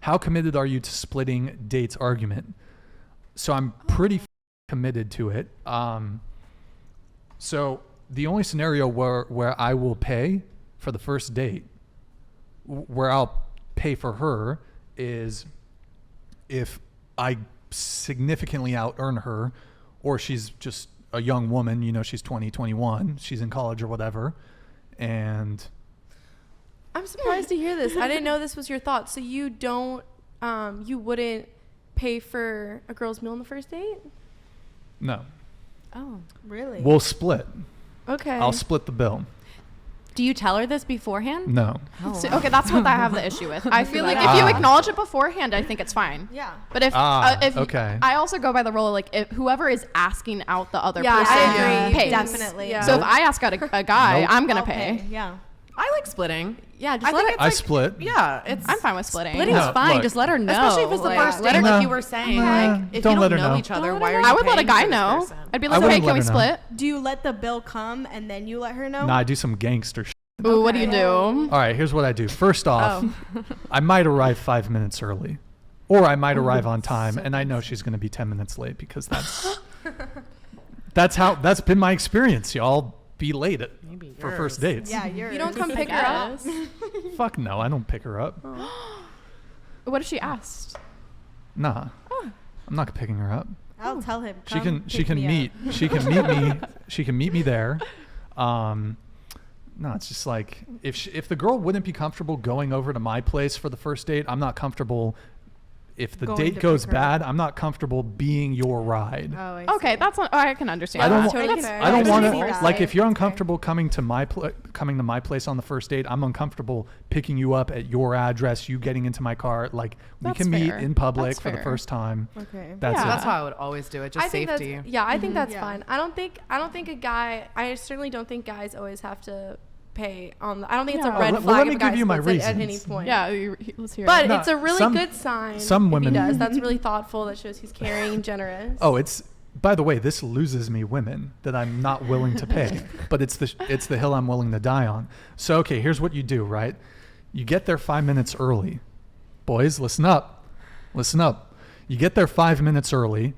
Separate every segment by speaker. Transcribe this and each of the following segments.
Speaker 1: how committed are you to splitting dates argument? So I'm pretty committed to it. So the only scenario where I will pay for the first date, where I'll pay for her, is if I significantly out earn her, or she's just a young woman, you know, she's 20, 21, she's in college or whatever. And
Speaker 2: I'm surprised to hear this. I didn't know this was your thought. So you don't, you wouldn't pay for a girl's meal on the first date?
Speaker 1: no,
Speaker 3: Oh.
Speaker 4: Really?
Speaker 1: we'll split.
Speaker 2: Okay.
Speaker 1: I'll split the bill.
Speaker 3: Do you tell her this beforehand?
Speaker 1: No.
Speaker 5: So, okay, that's what I have the issue with. I feel like if you acknowledge it beforehand, I think it's fine.
Speaker 4: Yeah.
Speaker 5: But if
Speaker 1: okay.
Speaker 5: I also go by the rule, like, if whoever is asking out the other
Speaker 2: Yeah,
Speaker 5: person
Speaker 2: I agree.
Speaker 5: pays.
Speaker 4: Definitely.
Speaker 2: Yeah.
Speaker 5: So if I ask out a guy,
Speaker 1: Nope.
Speaker 5: I'm gonna
Speaker 4: I'll
Speaker 5: pay.
Speaker 4: Yeah.
Speaker 6: I like splitting.
Speaker 3: Yeah, just
Speaker 6: I
Speaker 3: let
Speaker 6: think
Speaker 3: her.
Speaker 6: it's
Speaker 1: I
Speaker 6: like,
Speaker 1: split.
Speaker 6: Yeah, it's
Speaker 5: I'm fine with splitting.
Speaker 3: Splitting's
Speaker 1: No,
Speaker 3: fine.
Speaker 1: look.
Speaker 3: Just let her know.
Speaker 6: especially if it's the
Speaker 3: Like,
Speaker 6: first
Speaker 3: let
Speaker 6: date,
Speaker 3: her
Speaker 1: No.
Speaker 6: like you were saying.
Speaker 1: Nah,
Speaker 6: Like if
Speaker 1: don't
Speaker 6: you
Speaker 1: let
Speaker 6: don't
Speaker 1: her
Speaker 6: know
Speaker 1: know.
Speaker 6: each other,
Speaker 2: Don't
Speaker 6: why
Speaker 2: let
Speaker 6: are
Speaker 2: her
Speaker 6: you
Speaker 5: I would let a
Speaker 6: paying
Speaker 5: guy
Speaker 6: for this
Speaker 5: know.
Speaker 6: person?
Speaker 5: I'd be
Speaker 1: I
Speaker 5: like, hey,
Speaker 1: wouldn't
Speaker 5: can we
Speaker 1: let her know.
Speaker 5: split?
Speaker 4: Do you let the bill come and then you let her know?
Speaker 1: No, I do some gangster shit.
Speaker 5: Ooh, what do you
Speaker 4: Okay.
Speaker 5: do?
Speaker 1: All right, here's what I do. First off, I might arrive 5 minutes early, or I might arrive on time, and I know she's going to be 10 minutes late because that's been my experience. Y'all be late for first dates.
Speaker 4: Yeah, you're.
Speaker 2: You don't come pick her up?
Speaker 1: Fuck no, I don't pick her up.
Speaker 5: What if she asked?
Speaker 1: Nah, I'm not picking her up.
Speaker 4: I'll tell him.
Speaker 1: She can meet me there. No, it's just like if the girl wouldn't be comfortable going over to my place for the first date, I'm not comfortable. If the
Speaker 2: Going
Speaker 1: date
Speaker 2: to
Speaker 1: goes
Speaker 2: pick her
Speaker 1: bad, I'm not comfortable being your ride.
Speaker 4: Oh, I
Speaker 5: Okay,
Speaker 4: see.
Speaker 5: that's not, I can understand.
Speaker 1: I don't.
Speaker 5: that.
Speaker 2: totally fair.
Speaker 1: I don't
Speaker 4: I
Speaker 1: want
Speaker 4: can see
Speaker 1: to.
Speaker 4: that.
Speaker 1: Like, if you're
Speaker 4: Okay.
Speaker 1: uncomfortable coming to my place on the first date, I'm uncomfortable picking you up at your address. You getting into my car. Like, we
Speaker 5: That's
Speaker 1: can meet
Speaker 5: fair.
Speaker 1: in public
Speaker 5: That's
Speaker 1: for the
Speaker 5: fair.
Speaker 1: first time.
Speaker 4: Okay.
Speaker 1: That's
Speaker 5: Yeah.
Speaker 1: it.
Speaker 6: That's how I would always do it. Just
Speaker 2: I think
Speaker 6: safety.
Speaker 2: I think that's
Speaker 4: Yeah.
Speaker 2: fine. I don't think a guy. I certainly don't think guys always have to pay on. I don't think it's a
Speaker 5: Yeah.
Speaker 2: red
Speaker 1: Well,
Speaker 2: flag
Speaker 1: let
Speaker 2: if
Speaker 1: me
Speaker 2: a guy
Speaker 1: give you my
Speaker 2: splits it at any
Speaker 1: reasons.
Speaker 2: point.
Speaker 5: Yeah, let's hear
Speaker 2: But
Speaker 5: it.
Speaker 1: No,
Speaker 2: it's a really
Speaker 1: some-
Speaker 2: good sign.
Speaker 1: some
Speaker 2: if
Speaker 1: women-
Speaker 2: he does. That's really thoughtful. That shows he's caring and generous.
Speaker 1: Oh, it's. By the way, this loses me women that I'm not willing to pay, but it's the hill I'm willing to die on. So okay, here's what you do, right? You get there 5 minutes early. Boys, listen up. Listen up. You get there 5 minutes early.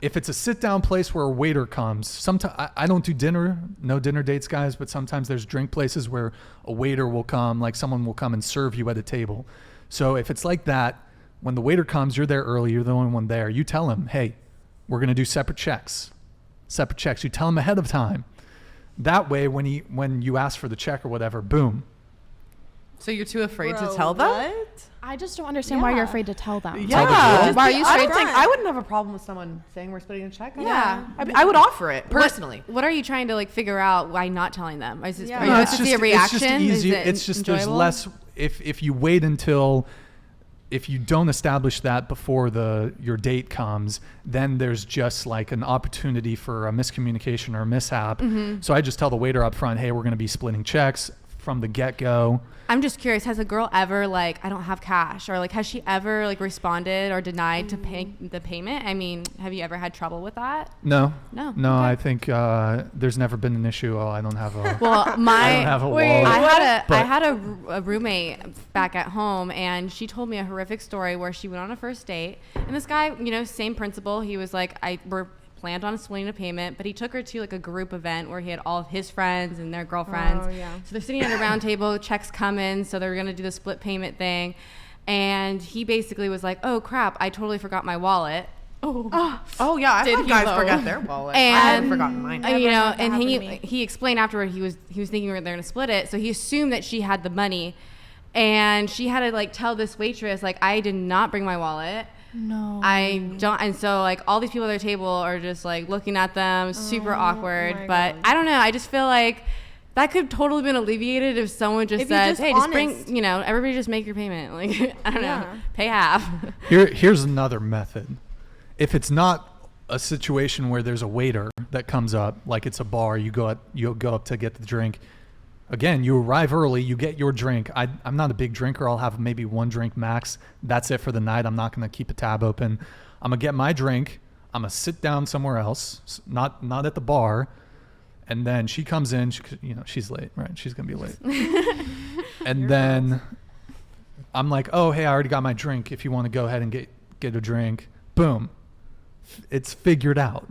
Speaker 1: If it's a sit-down place where a waiter comes, sometimes I don't do dinner, no dinner dates, guys, but sometimes there's drink places where a waiter will come, like someone will come and serve you at a table. So if it's like that, when the waiter comes, you're there early, you're the only one there. You tell him, hey, we're going to do separate checks. Separate checks. You tell him ahead of time. That way, when you ask for the check or whatever, boom.
Speaker 6: So you're too afraid
Speaker 4: Bro,
Speaker 6: to tell them?
Speaker 4: What?
Speaker 5: I just don't understand why you're
Speaker 4: Yeah.
Speaker 5: afraid to tell them.
Speaker 1: Tell the girl.
Speaker 6: Just
Speaker 5: Why are
Speaker 6: be
Speaker 5: you
Speaker 6: upfront.
Speaker 5: straight?
Speaker 6: I wouldn't have a problem with someone saying we're splitting a check.
Speaker 2: Yeah.
Speaker 6: I would offer it personally.
Speaker 3: What are you trying to like figure out? Why not telling them? Is this,
Speaker 4: Yeah.
Speaker 3: are you
Speaker 1: No,
Speaker 3: supposed to see a reaction?
Speaker 1: It's just easy.
Speaker 3: Is it
Speaker 1: It's just there's
Speaker 3: enjoyable?
Speaker 1: less. If you wait until, if you don't establish that before your date comes, then there's just like an opportunity for a miscommunication or a mishap.
Speaker 3: Mm-hmm.
Speaker 1: So I just tell the waiter up front, hey, we're going to be splitting checks from the get-go.
Speaker 3: I'm just curious. Has a girl ever like I don't have cash, or like has she ever like responded or denied to pay the payment? I mean, have you ever had trouble with that?
Speaker 1: No.
Speaker 3: No.
Speaker 1: No,
Speaker 3: Okay.
Speaker 1: I think there's never been an issue. Oh, I don't have a.
Speaker 3: Well,
Speaker 1: I
Speaker 3: my
Speaker 1: don't have a
Speaker 2: Wait,
Speaker 1: wallet.
Speaker 3: I
Speaker 1: But-
Speaker 3: had a roommate back at home, and she told me a horrific story where she went on a first date, and this guy, you know, same principle. He was like, we're planned on splitting a payment, but he took her to like a group event where he had all of his friends and their girlfriends.
Speaker 4: Oh, yeah.
Speaker 3: So they're sitting at a round table, checks come in, so they're gonna do the split payment thing, and he basically was like, "Oh crap, I totally forgot my wallet."
Speaker 6: Oh yeah, I've
Speaker 5: Did
Speaker 6: had
Speaker 5: he
Speaker 6: guys
Speaker 5: though?
Speaker 6: forget their wallet.
Speaker 3: And-
Speaker 6: I haven't forgotten mine.
Speaker 3: You know,
Speaker 4: had that
Speaker 3: and
Speaker 4: happen to
Speaker 3: he
Speaker 4: me.
Speaker 3: he explained afterward he was thinking they're gonna split it, so he assumed that she had the money, and she had to like tell this waitress like, I did not bring my wallet.
Speaker 5: No.
Speaker 3: I don't, and so like all these people at their table are just like looking at them, super awkward.
Speaker 4: my
Speaker 3: But
Speaker 4: God.
Speaker 3: I don't know. I just feel like that could totally been alleviated if someone just
Speaker 4: If you
Speaker 3: says,
Speaker 4: just
Speaker 3: "Hey, just
Speaker 4: honest.
Speaker 3: bring, you know, everybody just make your payment." Like I don't know,
Speaker 4: Yeah.
Speaker 3: pay half.
Speaker 1: Here's another method. If it's not a situation where there's a waiter that comes up, like it's a bar, you go up to get the drink. Again, you arrive early, you get your drink. I'm not a big drinker. I'll have maybe one drink max. That's it for the night. I'm not going to keep a tab open. I'm going to get my drink. I'm going to sit down somewhere else, not at the bar. And then she comes in, she's late, right? She's going to be late. And then I'm like, oh, hey, I already got my drink. If you want to go ahead and get a drink, boom, it's figured out.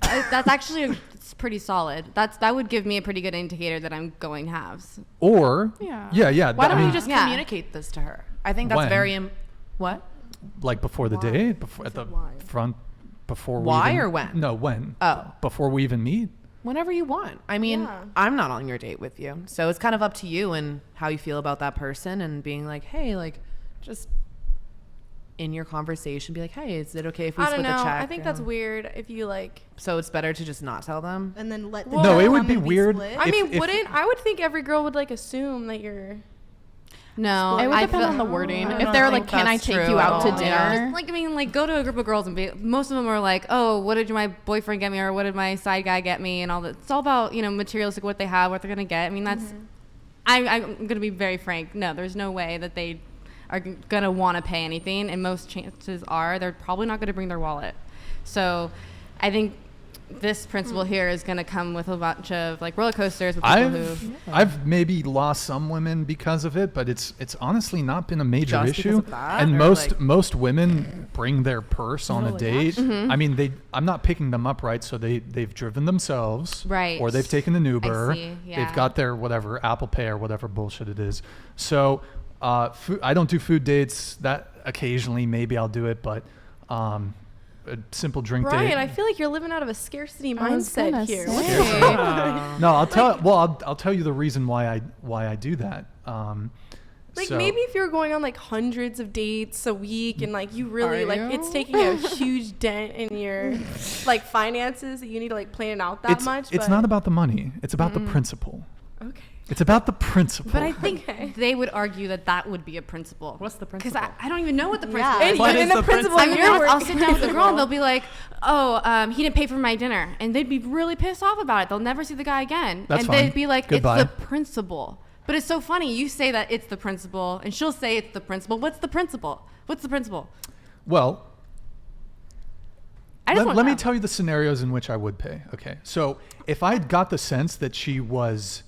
Speaker 3: That's actually it's pretty solid. That would give me a pretty good indicator that I'm going halves.
Speaker 1: Or yeah.
Speaker 6: Why don't
Speaker 1: I
Speaker 6: you
Speaker 1: mean,
Speaker 6: just
Speaker 3: Yeah.
Speaker 6: communicate this to her? I think that's
Speaker 1: When?
Speaker 6: very what?
Speaker 1: like before the date, before at the front, before
Speaker 6: Why
Speaker 1: we even,
Speaker 6: or when?
Speaker 1: No, when?
Speaker 6: Oh.
Speaker 1: Before we even meet.
Speaker 6: Whenever you want. I mean,
Speaker 2: Yeah.
Speaker 6: I'm not on your date with you. So it's kind of up to you and how you feel about that person and being like, hey, like, just in your conversation, be like, hey, is it okay if we
Speaker 2: I don't
Speaker 6: split
Speaker 2: know.
Speaker 6: the check?
Speaker 2: I think that's weird if you like.
Speaker 6: So it's better to just not tell them?
Speaker 4: And then let the
Speaker 2: Well,
Speaker 1: No, it
Speaker 4: check
Speaker 1: would
Speaker 4: come
Speaker 1: be
Speaker 4: and
Speaker 1: weird.
Speaker 4: split.
Speaker 2: I
Speaker 1: If-
Speaker 2: mean,
Speaker 1: if-
Speaker 2: I would think every girl would like assume that you're.
Speaker 3: No,
Speaker 5: It would
Speaker 3: I
Speaker 5: depend
Speaker 3: feel-
Speaker 5: on the wording.
Speaker 6: I
Speaker 5: If
Speaker 6: don't
Speaker 5: they're
Speaker 6: think
Speaker 5: like, "Can I
Speaker 6: that's
Speaker 5: take
Speaker 6: true
Speaker 5: you out
Speaker 6: at
Speaker 5: to
Speaker 6: all.
Speaker 5: dinner?"
Speaker 3: Just, like, I mean, like, go to a group of girls and be. Most of them are like, "Oh, what did my boyfriend get me, or what did my side guy get me?" and all that. It's all about materialistic, what they have, what they're gonna get. I mean, that's. I'm gonna be very frank. No, there's no way that they are gonna want to pay anything, and most chances are they're probably not gonna bring their wallet. So, I think this principle here is gonna come with a bunch of like roller coasters with people who.
Speaker 1: I've maybe lost some women because of it, but it's honestly not been a major
Speaker 6: Just because
Speaker 1: issue.
Speaker 6: of that,
Speaker 1: And
Speaker 6: or,
Speaker 1: most
Speaker 6: like-
Speaker 1: most women bring their purse on a date. I mean, I'm not picking them up, right? So they've driven themselves,
Speaker 3: Right.
Speaker 1: Or they've taken an Uber.
Speaker 3: see, yeah.
Speaker 1: They've got their whatever Apple Pay or whatever bullshit it is. So I don't do food dates. That occasionally maybe I'll do it, but a simple drink
Speaker 2: Brian,
Speaker 1: date.
Speaker 2: I feel like you're living out of a scarcity
Speaker 5: I was
Speaker 2: mindset
Speaker 5: gonna
Speaker 2: here.
Speaker 5: say.
Speaker 1: No, I'll tell you the reason why I do that.
Speaker 2: Like
Speaker 1: So-
Speaker 2: maybe if you're going on like hundreds of dates a week and like you really
Speaker 5: Are
Speaker 2: like
Speaker 5: you?
Speaker 2: it's taking a huge dent in your like finances that you need to like plan it out that much.
Speaker 1: It's
Speaker 2: but-
Speaker 1: not about the money. It's about the principle.
Speaker 2: Okay.
Speaker 1: It's about the principle.
Speaker 3: But I think
Speaker 2: Okay.
Speaker 3: they would argue that would be a principle.
Speaker 6: What's the
Speaker 3: Because
Speaker 6: principle?
Speaker 3: I don't even know what the
Speaker 4: Yeah.
Speaker 3: principle is.
Speaker 1: What
Speaker 2: in
Speaker 1: is
Speaker 2: the
Speaker 1: the
Speaker 2: principle
Speaker 3: I
Speaker 2: in
Speaker 3: mean,
Speaker 2: your
Speaker 3: I'll sit down with a girl and they'll
Speaker 2: work.
Speaker 3: be like, "Oh, he didn't pay for my dinner," and they'd be really pissed off about it. They'll never see the guy again,
Speaker 1: That's
Speaker 3: and
Speaker 1: fine.
Speaker 3: they'd be like,
Speaker 1: Goodbye.
Speaker 3: "It's the principle." But it's so funny. You say that it's the principle, and she'll say it's the principle. What's the principle? What's the principle?
Speaker 1: Well,
Speaker 3: I just want
Speaker 1: let
Speaker 3: to
Speaker 1: me
Speaker 3: know.
Speaker 1: tell you the scenarios in which I would pay. Okay. So if I got the sense that she was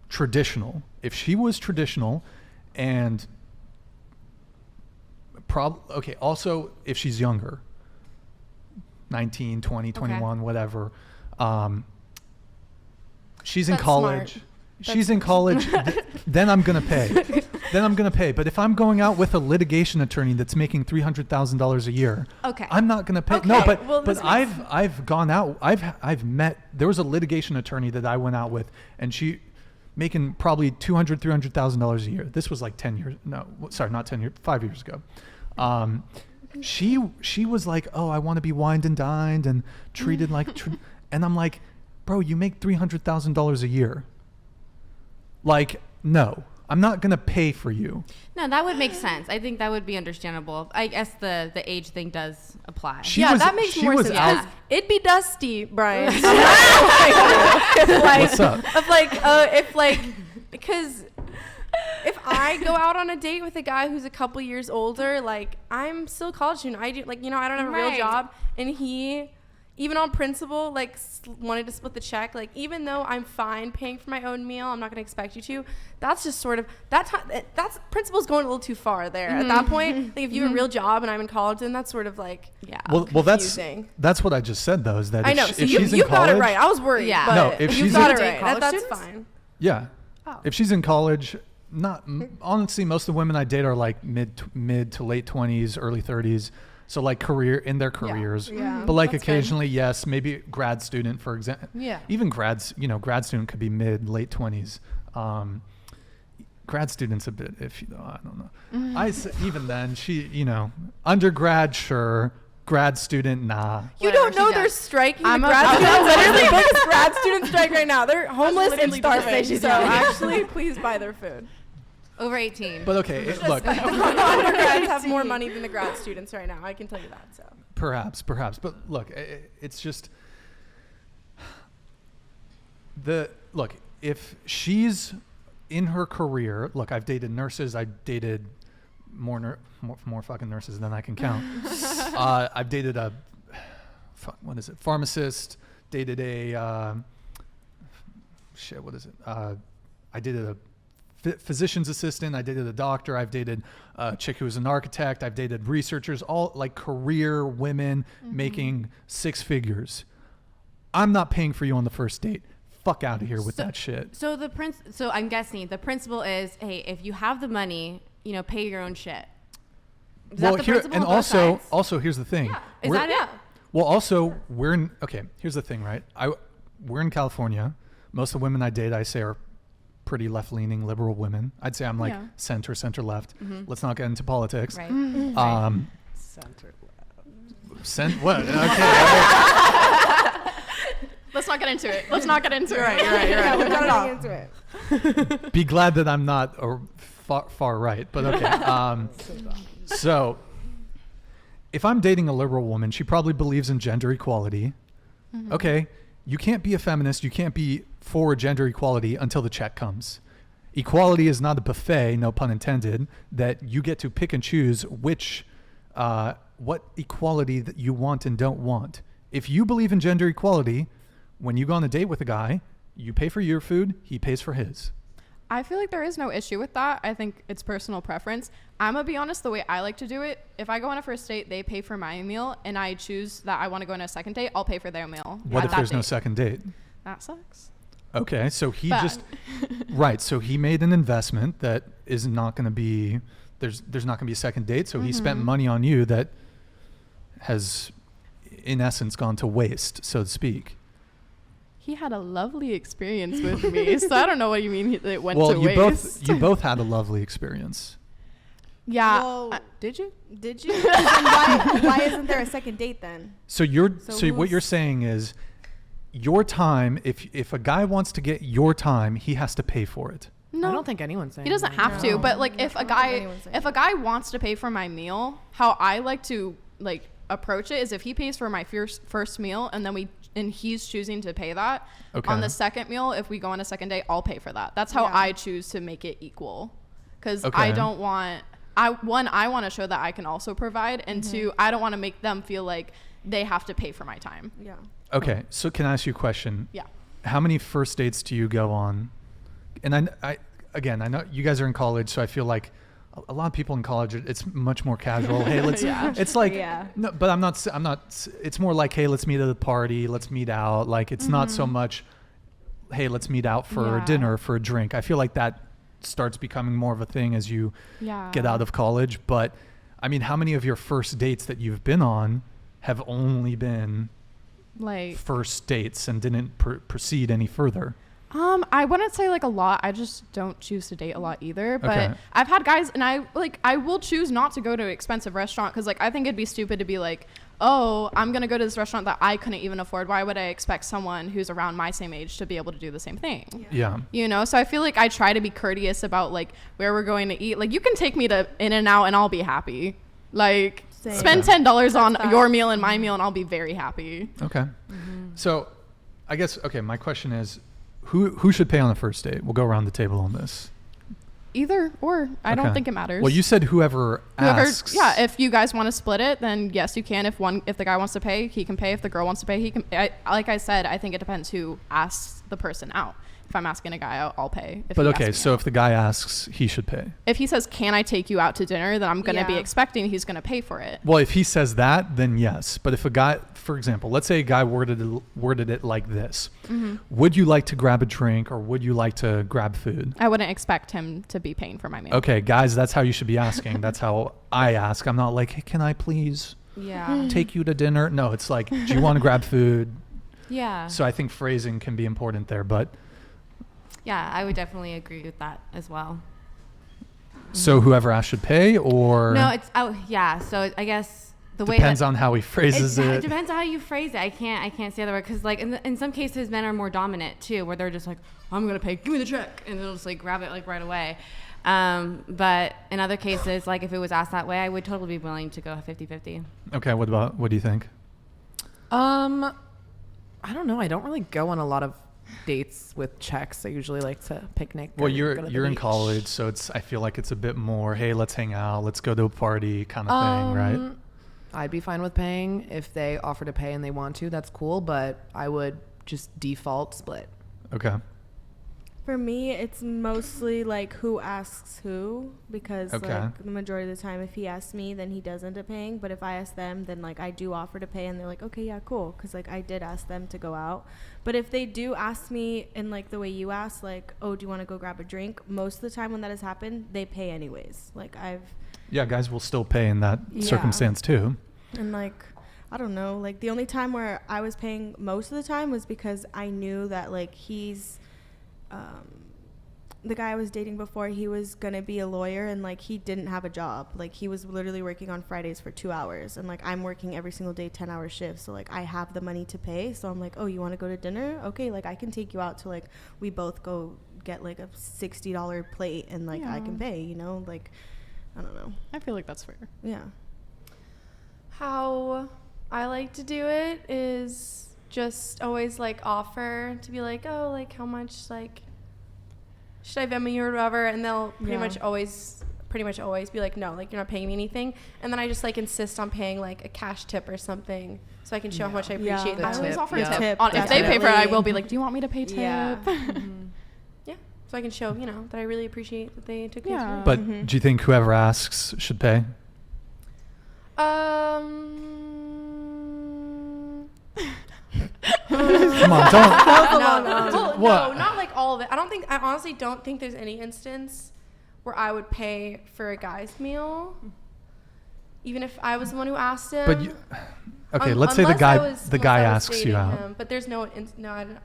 Speaker 1: traditional, if she was traditional and also if she's younger, 19, 20, 21, whatever, she's in
Speaker 2: That's
Speaker 1: college.
Speaker 2: smart.
Speaker 1: She's in college, then I'm going to pay. Then I'm going to pay. But if I'm going out with a litigation attorney that's making $300,000 a year,
Speaker 3: Okay.
Speaker 1: I'm not going to pay.
Speaker 2: Okay,
Speaker 1: No, but
Speaker 2: well, this makes-
Speaker 1: I've gone out. I've met. There was a litigation attorney that I went out with, and she making probably $300,000 a year. This was like 10 years. No, sorry, not 10 years. 5 years ago. She was like, oh, I want to be wined and dined and treated like, and I'm like, bro, you make $300,000 a year. Like, no, I'm not gonna pay for you.
Speaker 3: No, that would make sense. I think that would be understandable. I guess the age thing does apply.
Speaker 1: She
Speaker 2: yeah,
Speaker 1: was-
Speaker 2: that makes
Speaker 1: she
Speaker 2: more
Speaker 1: was
Speaker 2: sense.
Speaker 1: out-
Speaker 2: 'Cause it'd be dusty, Brian. I'm not gonna lie.
Speaker 1: What's up?
Speaker 2: Because if I go out on a date with a guy who's a couple years older, like I'm still a college student. I don't have a real
Speaker 3: Right.
Speaker 2: job, and he, even on principle, like wanted to split the check. Like even though I'm fine paying for my own meal, I'm not gonna expect you to. That's just sort of that's principle's going a little too far there. At that point, like if you have a real job and I'm in college, then that's sort of like
Speaker 3: Yeah.
Speaker 1: Well,
Speaker 2: confusing.
Speaker 1: that's what I just said though. Is that
Speaker 2: I
Speaker 1: if
Speaker 2: know.
Speaker 1: she-
Speaker 2: So
Speaker 1: if
Speaker 2: you
Speaker 1: she's in
Speaker 2: got
Speaker 1: college,
Speaker 2: it right. I was worried.
Speaker 3: Yeah.
Speaker 2: But
Speaker 1: No, if
Speaker 2: you
Speaker 1: she's
Speaker 2: got
Speaker 1: in-
Speaker 2: it right.
Speaker 6: College
Speaker 2: That's
Speaker 6: students?
Speaker 2: fine.
Speaker 1: Yeah.
Speaker 6: Oh.
Speaker 1: If she's in college, honestly, most of the women I date are like mid to late 20s, early 30s. So like in their careers.
Speaker 2: Yeah.
Speaker 1: But like
Speaker 2: That's good.
Speaker 1: occasionally, yes, maybe grad student, for example.
Speaker 6: Yeah.
Speaker 1: Even grad student could be mid, late 20s. Grad student's a bit iffy though. I don't know. Even then, undergrad, sure. Grad student, nah.
Speaker 2: You
Speaker 3: Whatever,
Speaker 2: don't know
Speaker 3: she
Speaker 2: they're
Speaker 3: does.
Speaker 2: striking
Speaker 5: I'm
Speaker 2: the
Speaker 5: a-
Speaker 2: grad
Speaker 5: I was
Speaker 2: students.
Speaker 5: about to
Speaker 2: Literally
Speaker 5: say-
Speaker 2: biggest grad student strike right now. They're homeless and
Speaker 6: literally just say
Speaker 2: starving.
Speaker 6: she's
Speaker 2: So
Speaker 6: doing it.
Speaker 2: actually, please buy their food.
Speaker 3: Over 18.
Speaker 1: But okay, look,
Speaker 2: Undergrads have more money than the grad students right now. I can tell you that. So
Speaker 1: perhaps. But look, it's just if she's in her career, look, I've dated nurses. I dated more fucking nurses than I can count. I've dated a pharmacist. Dated a I dated a physician's assistant. I dated a doctor. I've dated a chick who was an architect. I've dated researchers, all like career women making 6 figures. I'm not paying for you on the first date. Fuck out of here with that shit.
Speaker 3: So so I'm guessing the principle is, hey, if you have the money, pay your own shit. Is that the principle
Speaker 1: and
Speaker 3: on both sides?
Speaker 1: also here's the thing.
Speaker 3: Yeah. Is that it?
Speaker 1: Well, also here's the thing, right? We're in California. Most of the women I date, I say, are pretty left-leaning liberal women. I'd say I'm like center left. Let's not get into politics.
Speaker 3: Right.
Speaker 6: Center left.
Speaker 1: What? Okay.
Speaker 5: Let's not get into it. Let's not get into it.
Speaker 6: You're right.
Speaker 4: Yeah, we're
Speaker 6: Cut it
Speaker 4: not
Speaker 6: off.
Speaker 4: into it.
Speaker 1: Be glad that I'm not far right, but okay. So if I'm dating a liberal woman, she probably believes in gender equality. Okay, you can't be a feminist, you can't be for gender equality until the check comes. Equality is not a buffet, no pun intended, that you get to pick and choose what equality that you want and don't want. If you believe in gender equality, when you go on a date with a guy, you pay for your food, he pays for his.
Speaker 5: I feel like there is no issue with that. I think it's personal preference. I'm going to be honest, the way I like to do it, if I go on a first date, they pay for my meal, and I choose that I want to go on a second date, I'll pay for their meal.
Speaker 1: What
Speaker 5: at
Speaker 1: if
Speaker 5: that
Speaker 1: there's no
Speaker 5: date.
Speaker 1: second date?
Speaker 5: That sucks.
Speaker 1: Okay, so he
Speaker 5: But-
Speaker 1: right, so he made an investment that is not going to be, there's not going to be a second date, so he spent money on you that has, in essence, gone to waste, so to speak.
Speaker 5: He had a lovely experience with me, so I don't know what you mean it went
Speaker 1: Well,
Speaker 5: to
Speaker 1: you
Speaker 5: waste.
Speaker 1: both had a lovely experience.
Speaker 5: Yeah.
Speaker 4: Well,
Speaker 6: Did you?
Speaker 4: did you? Then why isn't there a second date then?
Speaker 1: So what you're saying is your time, if a guy wants to get your time, he has to pay for it.
Speaker 5: No.
Speaker 6: I don't think anyone's saying
Speaker 5: He doesn't
Speaker 6: that.
Speaker 5: have to, but like if a guy
Speaker 4: anyone's saying
Speaker 5: wants to pay for my meal, how I like to like approach it is if he pays for my first meal and he's choosing to pay that
Speaker 1: Okay.
Speaker 5: on the second meal, if we go on a second date, I'll pay for that. That's how
Speaker 4: Yeah.
Speaker 5: I choose to make it equal, because
Speaker 1: Okay.
Speaker 5: I don't want I want to show that I can also provide, and two, I don't want to make them feel like they have to pay for my time.
Speaker 4: Yeah.
Speaker 1: Okay, so can I ask you a question?
Speaker 5: Yeah.
Speaker 1: How many first dates do you go on? And I know you guys are in college, so I feel like a lot of people in college, it's much more casual. Hey, let's.
Speaker 5: Yeah.
Speaker 1: It's like.
Speaker 4: Yeah.
Speaker 1: No, but I'm not. It's more like, hey, let's meet at a party. Let's meet out. Like it's not so much. Hey, let's meet out for
Speaker 5: Yeah.
Speaker 1: dinner, for a drink. I feel like that starts becoming more of a thing as you
Speaker 5: Yeah.
Speaker 1: get out of college. But I mean, how many of your first dates that you've been on have only been
Speaker 5: Like
Speaker 1: first dates and didn't proceed any further?
Speaker 5: I wouldn't say like a lot. I just don't choose to date a lot either. But
Speaker 1: Okay.
Speaker 5: I've had guys, and I will choose not to go to an expensive restaurant, because like I think it'd be stupid to be like, oh, I'm gonna go to this restaurant that I couldn't even afford. Why would I expect someone who's around my same age to be able to do the same thing?
Speaker 1: Yeah.
Speaker 5: You know, so I feel like I try to be courteous about like where we're going to eat. Like you can take me to In-N-Out and I'll be happy. Like
Speaker 4: Same.
Speaker 5: spend $10 on
Speaker 4: That's
Speaker 5: your
Speaker 4: facts.
Speaker 5: meal and my meal, and I'll be very happy.
Speaker 1: Okay. So, I guess my question is, who should pay on the first date? We'll go around the table on this.
Speaker 5: Either or, I
Speaker 1: Okay.
Speaker 5: don't think it matters.
Speaker 1: Well, you said whoever asks.
Speaker 5: Yeah, if you guys want to split it, then yes, you can. If the guy wants to pay, he can pay. If the girl wants to pay, he can. Like I said, I think it depends who asks the person out. If I'm asking a guy out, I'll pay. If
Speaker 1: But
Speaker 5: he
Speaker 1: okay,
Speaker 5: asks me
Speaker 1: so
Speaker 5: out.
Speaker 1: if the guy asks, he should pay.
Speaker 5: if he says, "Can I take you out to dinner?" then I'm gonna be
Speaker 4: Yeah.
Speaker 5: expecting he's gonna pay for it.
Speaker 1: Well, if he says that, then yes. But if a guy, for example, let's say a guy worded it like this: would you like to grab a drink or would you like to grab food?
Speaker 5: I wouldn't expect him to be paying for my meal.
Speaker 1: Okay, guys, that's how you should be asking. That's how I ask. I'm not like, hey, can I please
Speaker 3: Yeah.
Speaker 1: take you to dinner? No, it's like, do you want to grab food?
Speaker 3: Yeah.
Speaker 1: So I think phrasing can be important there. But
Speaker 3: Yeah, I would definitely agree with that as well.
Speaker 1: so whoever asks should pay, or
Speaker 3: No, it's yeah. So I guess the way
Speaker 1: depends
Speaker 3: that,
Speaker 1: on how he phrases
Speaker 3: it
Speaker 1: it.
Speaker 3: depends on how you phrase it. I can't say the word, because like in some cases men are more dominant too, where they're just like, I'm gonna pay, give me the check, and they'll just like grab it like right away. But in other cases, like if it was asked that way, I would totally be willing to go 50-50.
Speaker 1: Okay, what do you think?
Speaker 6: I don't know. I don't really go on a lot of dates with checks. I usually like to picnic.
Speaker 1: Well,
Speaker 6: or go to the
Speaker 1: you're in
Speaker 6: beach.
Speaker 1: college, so I feel like it's a bit more, hey, let's hang out, let's go to a party kind of thing, right?
Speaker 6: I'd be fine with paying if they offer to pay and they want to. That's cool, but I would just default split.
Speaker 1: Okay.
Speaker 4: For me, it's mostly like who asks who, because
Speaker 1: Okay.
Speaker 4: like the majority of the time, if he asks me, then he does end up paying. But if I ask them, then like I do offer to pay, and they're like, okay, yeah, cool, because like I did ask them to go out. But if they do ask me in like the way you asked, like, oh, do you want to go grab a drink? Most of the time when that has happened, they pay anyways. Like
Speaker 1: Yeah, guys will still pay in that
Speaker 4: Yeah.
Speaker 1: circumstance too.
Speaker 4: and like I don't know, like the only time where I was paying most of the time was because I knew that like he's the guy I was dating before, he was gonna be a lawyer, and like he didn't have a job. Like he was literally working on Fridays for 2 hours, and like I'm working every single day 10-hour shifts, so like I have the money to pay. So I'm like, oh, you want to go to dinner? Okay, like I can take you out to like we both go get like a $60 plate, and like I can pay, you know, like I don't know.
Speaker 5: I feel like that's fair.
Speaker 4: Yeah.
Speaker 2: How I like to do it is just always like offer to be like, oh, like how much, like should I Venmo you or whatever, and they'll pretty much always be like, no, like you're not paying me anything, and then I just like insist on paying like a cash tip or something so I can show how much I appreciate
Speaker 6: The
Speaker 2: that.
Speaker 5: I always
Speaker 6: tip,
Speaker 5: offer
Speaker 6: yeah.
Speaker 5: a tip.
Speaker 4: Tip,
Speaker 5: If they pay for it, I
Speaker 4: definitely.
Speaker 5: will be like, do you want me to pay tip?
Speaker 4: Yeah.
Speaker 2: Yeah, so I can show, you know, that I really appreciate that they took me to
Speaker 5: Yeah.
Speaker 2: dinner.
Speaker 1: But do you think whoever asks should pay? Come on, don't.
Speaker 2: Well,
Speaker 1: What?
Speaker 2: no, not like all of it. I honestly don't think there's any instance where I would pay for a guy's meal, even if I was the one who asked him.
Speaker 1: But you, okay, let's say the
Speaker 2: Unless
Speaker 1: guy
Speaker 2: I was
Speaker 1: asks you
Speaker 2: dating
Speaker 1: out.
Speaker 2: him, but there's no, I don't.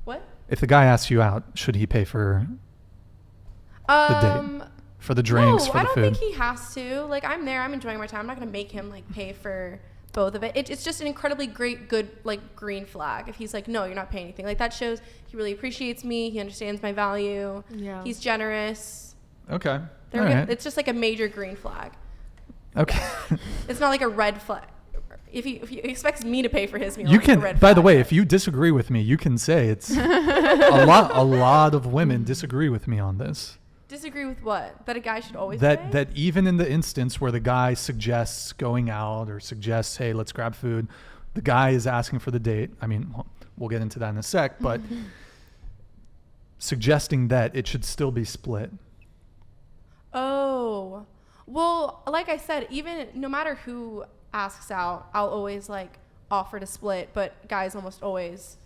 Speaker 2: What?
Speaker 1: If the guy asks you out, should he pay for the date, for the drinks,
Speaker 2: no,
Speaker 1: for
Speaker 2: I
Speaker 1: the
Speaker 2: don't
Speaker 1: food?
Speaker 2: think he has to. Like, I'm there, I'm enjoying my time. I'm not gonna make him like pay for both of it. It's just an incredibly good like green flag if he's like, no, you're not paying anything. Like that shows he really appreciates me. He understands my value.
Speaker 4: Yeah.
Speaker 2: He's generous.
Speaker 1: Okay.
Speaker 2: They're
Speaker 1: All
Speaker 2: good.
Speaker 1: right.
Speaker 2: It's just like a major green flag.
Speaker 1: Okay.
Speaker 2: It's not like a red flag. If he expects me to pay for his meal,
Speaker 1: You
Speaker 2: it's a
Speaker 1: can,
Speaker 2: red
Speaker 1: by the
Speaker 2: flag.
Speaker 1: way, if you disagree with me, you can say it's a lot of women disagree with me on this.
Speaker 2: Disagree with what? That a guy should always
Speaker 1: That
Speaker 2: pay?
Speaker 1: that even in the instance where the guy suggests going out or suggests, hey, let's grab food, the guy is asking for the date. I mean, we'll get into that in a sec, but suggesting that it should still be split.
Speaker 2: Oh, well, like I said, even no matter who asks out, I'll always like offer to split, but guys almost always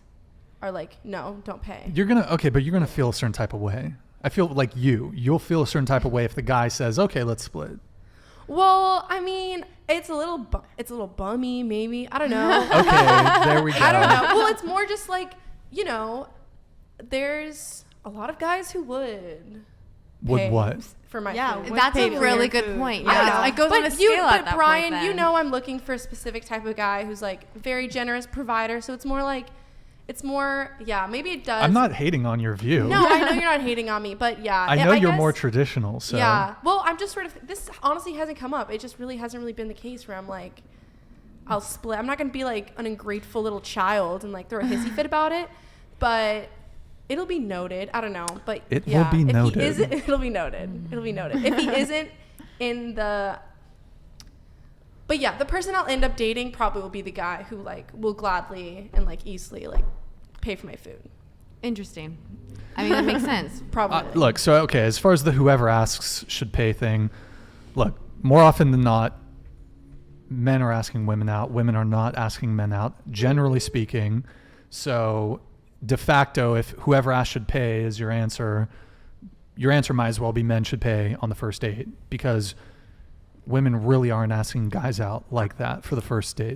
Speaker 2: are like, no, don't pay.
Speaker 1: You're gonna feel a certain type of way. I feel like you'll feel a certain type of way if the guy says, okay, let's split.
Speaker 2: Well, I mean, it's a little bummy, maybe. I don't know.
Speaker 1: Okay, there we go.
Speaker 2: I don't know. Well, it's more just like, you know, there's a lot of guys who would pay
Speaker 1: what?
Speaker 2: for my
Speaker 4: Yeah,
Speaker 2: food.
Speaker 4: would
Speaker 3: That's
Speaker 4: pay
Speaker 3: a
Speaker 4: for
Speaker 3: really
Speaker 4: your
Speaker 3: good
Speaker 4: food.
Speaker 3: point.
Speaker 2: I don't
Speaker 3: Yeah,
Speaker 2: know.
Speaker 3: it goes on a scale at that
Speaker 2: Brian,
Speaker 3: point.
Speaker 2: you
Speaker 3: then.
Speaker 2: know I'm looking for a specific type of guy who's like very generous provider. So it's more like, yeah, maybe it does.
Speaker 1: I'm not hating on your view.
Speaker 2: No, I know you're not hating on me, but yeah.
Speaker 1: I know you're
Speaker 2: guess-
Speaker 1: more traditional, so
Speaker 2: Yeah. Well, I'm just sort of, this honestly hasn't come up. It just really hasn't really been the case where I'm like, I'll split. I'm not going to be like an ungrateful little child and like throw a hissy fit about it, but it'll be noted. I don't know, but
Speaker 1: It will
Speaker 2: yeah,
Speaker 1: be
Speaker 2: if
Speaker 1: noted.
Speaker 2: He isn't, it'll be noted. It'll be noted. If he isn't in the, but yeah, the person I'll end up dating probably will be the guy who like will gladly and like easily like pay for my food.
Speaker 3: Interesting. I mean, that makes sense.
Speaker 2: Probably.
Speaker 1: look, so okay, as far as the whoever asks should pay thing, look, more often than not, men are asking women out, women are not asking men out, generally speaking. So de facto, if whoever asks should pay is your answer might as well be men should pay on the first date, because women really aren't asking guys out like that for the first date.